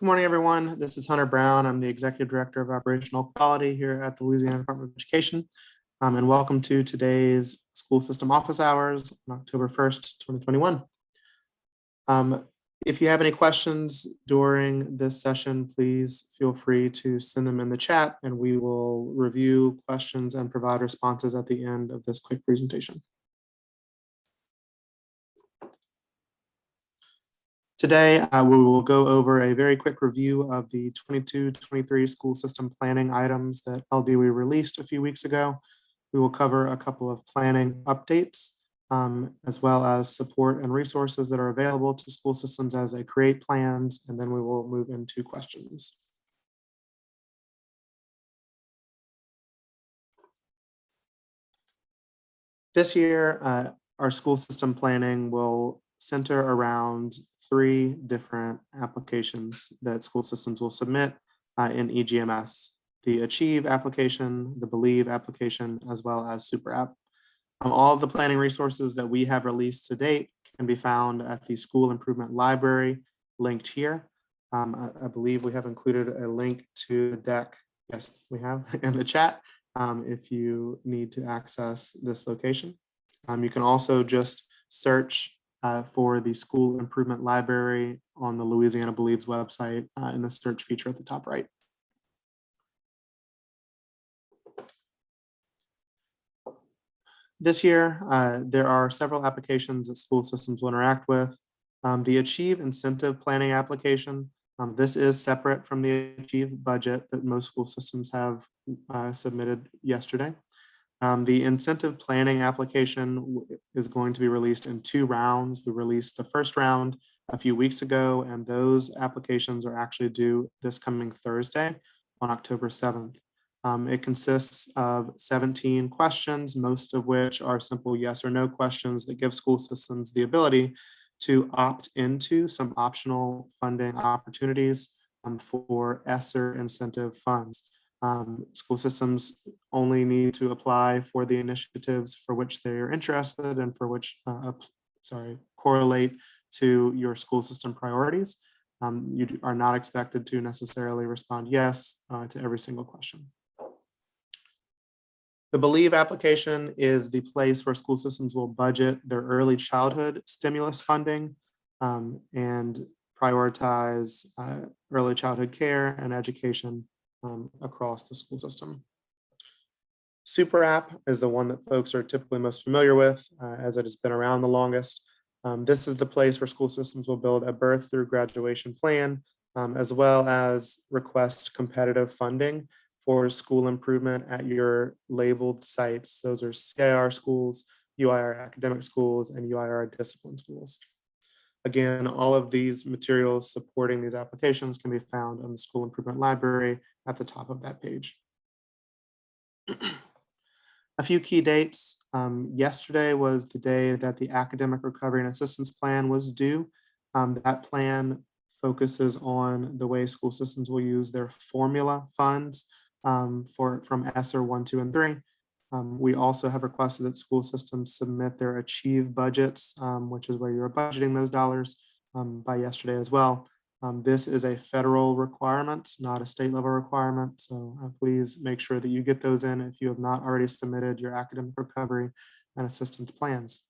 Good morning, everyone. This is Hunter Brown. I'm the Executive Director of Operational Quality here at the Louisiana Department of Education. And welcome to today's school system office hours on October 1st, 2021. If you have any questions during this session, please feel free to send them in the chat and we will review questions and provide responses at the end of this quick presentation. Today, we will go over a very quick review of the 22-23 school system planning items that LDWE released a few weeks ago. We will cover a couple of planning updates, as well as support and resources that are available to school systems as they create plans, and then we will move into questions. This year, our school system planning will center around 3 different applications that school systems will submit in EGMS: the Achieve application, the Believe application, as well as Super App. All of the planning resources that we have released to date can be found at the School Improvement Library linked here. I believe we have included a link to the deck. Yes, we have in the chat if you need to access this location. You can also just search for the School Improvement Library on the Louisiana Believes website in the search feature at the top right. This year, there are several applications that school systems will interact with. The Achieve Incentive Planning application, this is separate from the Achieve budget that most school systems have submitted yesterday. The incentive planning application is going to be released in 2 rounds. We released the first round a few weeks ago, and those applications are actually due this coming Thursday on October 7th. It consists of 17 questions, most of which are simple yes or no questions that give school systems the ability to opt into some optional funding opportunities for ESSER incentive funds. School systems only need to apply for the initiatives for which they're interested and for which correlate to your school system priorities. You are not expected to necessarily respond yes to every single question. The Believe application is the place where school systems will budget their early childhood stimulus funding and prioritize early childhood care and education across the school system. Super App is the one that folks are typically most familiar with as it has been around the longest. This is the place where school systems will build a birth through graduation plan, as well as request competitive funding for school improvement at your labeled sites. Those are CIR schools, UIR academic schools, and UIR discipline schools. Again, all of these materials supporting these applications can be found on the School Improvement Library at the top of that page. A few key dates. Yesterday was the day that the Academic Recovery and Assistance Plan was due. That plan focuses on the way school systems will use their formula funds from ESSER 1, 2, and 3. We also have requested that school systems submit their Achieve budgets, which is where you're budgeting those dollars, by yesterday as well. This is a federal requirement, not a state level requirement. So please make sure that you get those in if you have not already submitted your academic recovery and assistance plans.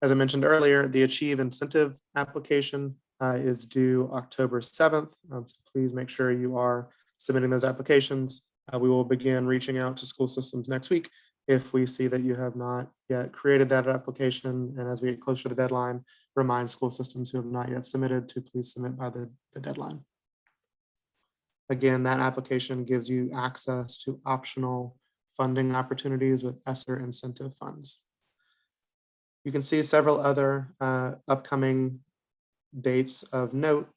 As I mentioned earlier, the Achieve incentive application is due October 7th. So please make sure you are submitting those applications. We will begin reaching out to school systems next week if we see that you have not yet created that application. And as we get closer to the deadline, remind school systems who have not yet submitted to please submit by the deadline. Again, that application gives you access to optional funding opportunities with ESSER incentive funds. You can see several other upcoming dates of note.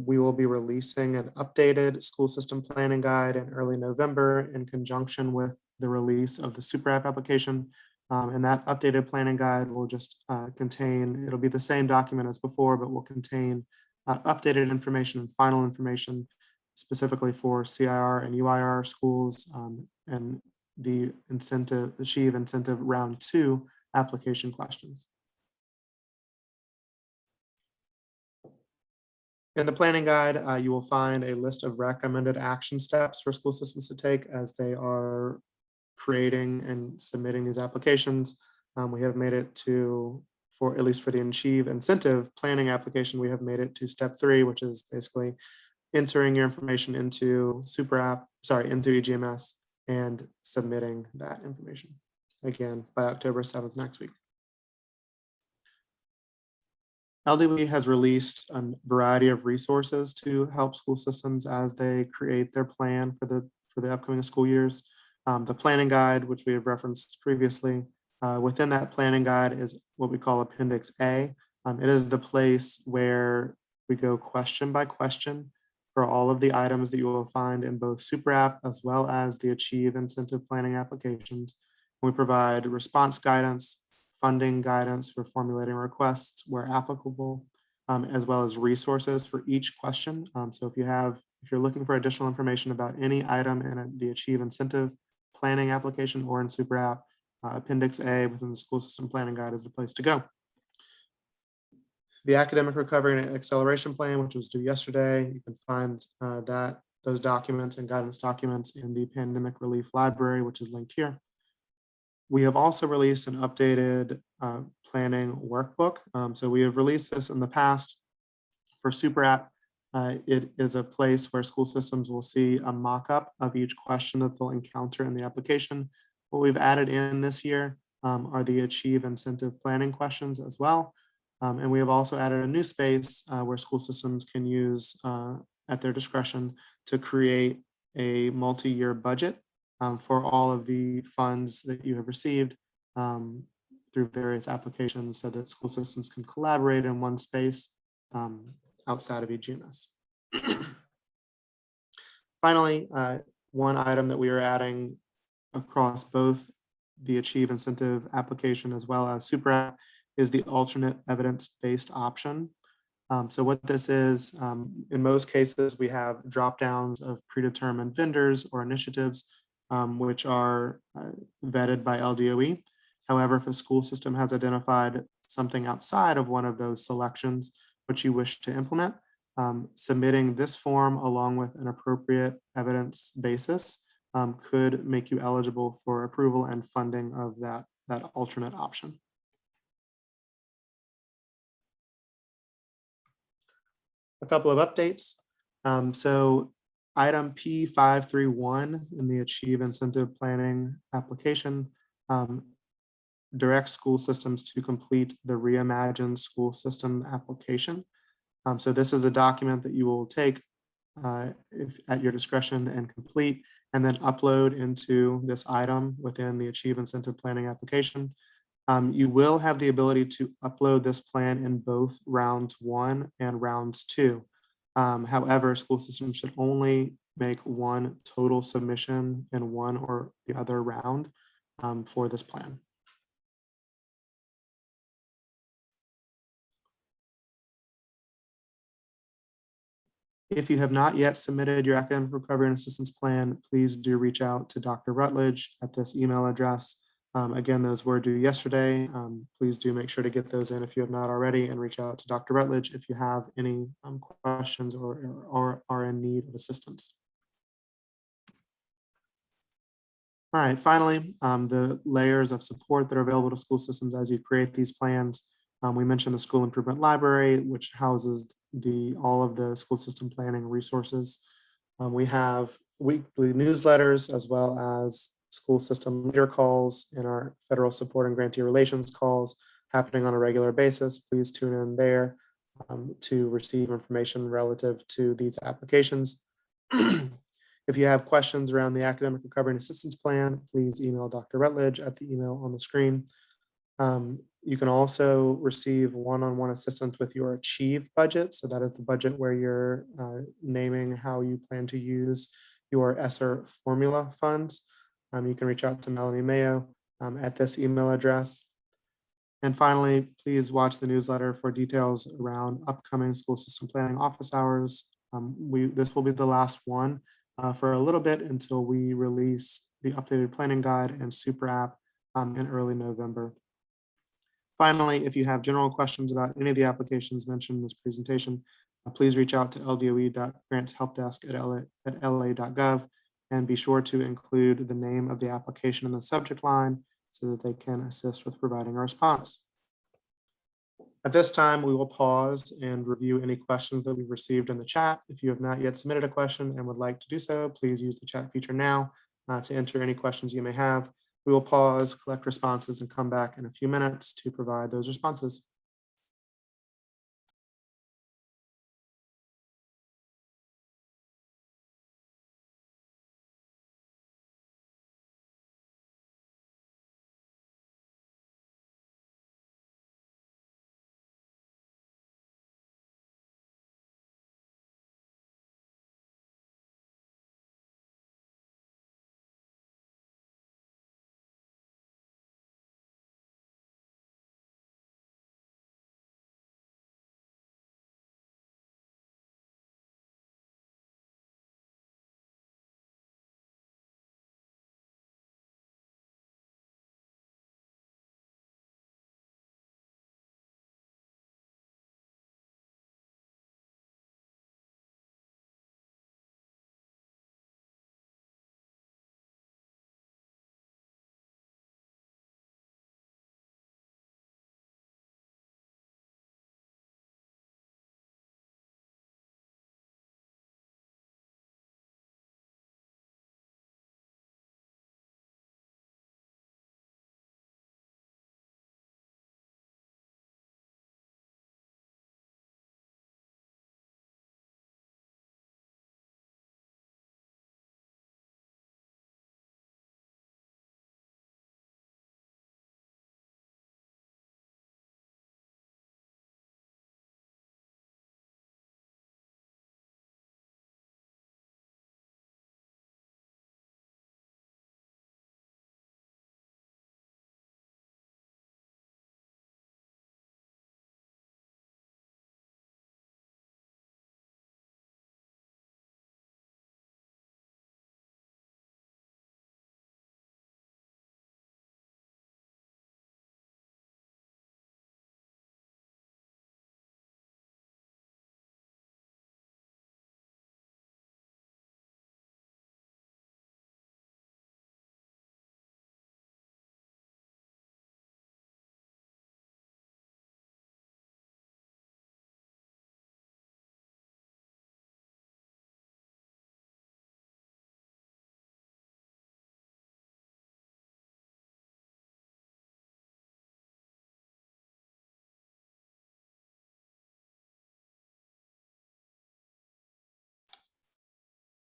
We will be releasing an updated school system planning guide in early November in conjunction with the release of the Super App application. And that updated planning guide will just contain, it'll be the same document as before, but will contain updated information and final information specifically for CIR and UIR schools and the Achieve incentive round 2 application questions. In the planning guide, you will find a list of recommended action steps for school systems to take as they are creating and submitting these applications. We have made it to, for at least for the Achieve incentive planning application, we have made it to step 3, which is basically entering your information into into EGMS and submitting that information. Again, by October 7th next week. LDW has released a variety of resources to help school systems as they create their plan for the upcoming school years. The planning guide, which we have referenced previously, within that planning guide is what we call Appendix A. It is the place where we go question by question for all of the items that you will find in both Super App as well as the Achieve incentive planning applications. We provide response guidance, funding guidance for formulating requests where applicable, as well as resources for each question. So if you're looking for additional information about any item in the Achieve incentive planning application or in Super App, Appendix A within the school system planning guide is the place to go. The academic recovery and acceleration plan, which was due yesterday, you can find those documents and guidance documents in the pandemic relief library, which is linked here. We have also released an updated planning workbook. So we have released this in the past for Super App. It is a place where school systems will see a mock-up of each question that they'll encounter in the application. What we've added in this year are the Achieve incentive planning questions as well. And we have also added a new space where school systems can use at their discretion to create a multi-year budget for all of the funds that you have received through various applications so that school systems can collaborate in one space outside of EGMS. Finally, one item that we are adding across both the Achieve incentive application as well as Super App is the alternate evidence-based option. So what this is, in most cases, we have drop downs of predetermined vendors or initiatives which are vetted by LDOE. However, if a school system has identified something outside of one of those selections which you wish to implement, submitting this form along with an appropriate evidence basis could make you eligible for approval and funding of that alternate option. A couple of updates. So item P531 in the Achieve incentive planning application directs school systems to complete the Reimagine school system application. So this is a document that you will take at your discretion and complete, and then upload into this item within the Achieve incentive planning application. You will have the ability to upload this plan in both rounds 1 and rounds 2. However, school systems should only make one total submission in one or the other round for this plan. If you have not yet submitted your academic recovery and assistance plan, please do reach out to Dr. Rutledge at this email address. Again, those were due yesterday. Please do make sure to get those in if you have not already, and reach out to Dr. Rutledge if you have any questions or are in need of assistance. All right, finally, the layers of support that are available to school systems as you create these plans. We mentioned the school improvement library, which houses all of the school system planning resources. We have weekly newsletters as well as school system leader calls and our federal support and grantee relations calls happening on a regular basis. Please tune in there to receive information relative to these applications. If you have questions around the academic recovery and assistance plan, please email Dr. Rutledge at the email on the screen. You can also receive one-on-one assistance with your Achieve budget. So that is the budget where you're naming how you plan to use your ESSER formula funds. You can reach out to Melanie Mayo at this email address. And finally, please watch the newsletter for details around upcoming school system planning office hours. This will be the last one for a little bit until we release the updated planning guide and Super App in early November. Finally, if you have general questions about any of the applications mentioned in this presentation, Please reach out to ldoe.grantshelpdesk@la.gov and be sure to include the name of the application in the subject line so that they can assist with providing a response. At this time, we will pause and review any questions that we've received in the chat. If you have not yet submitted a question and would like to do so, please use the chat feature now to enter any questions you may have. We will pause, collect responses, and come back in a few minutes to provide those responses.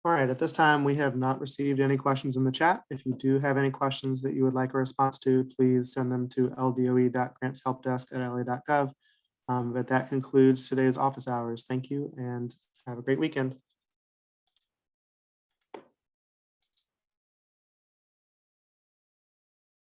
All right, at this time, we have not received any questions in the chat. If you do have any questions that you would like a response to, please send them to ldoe.grantshelpdesk@la.gov. But that concludes today's office hours. Thank you and have a great weekend.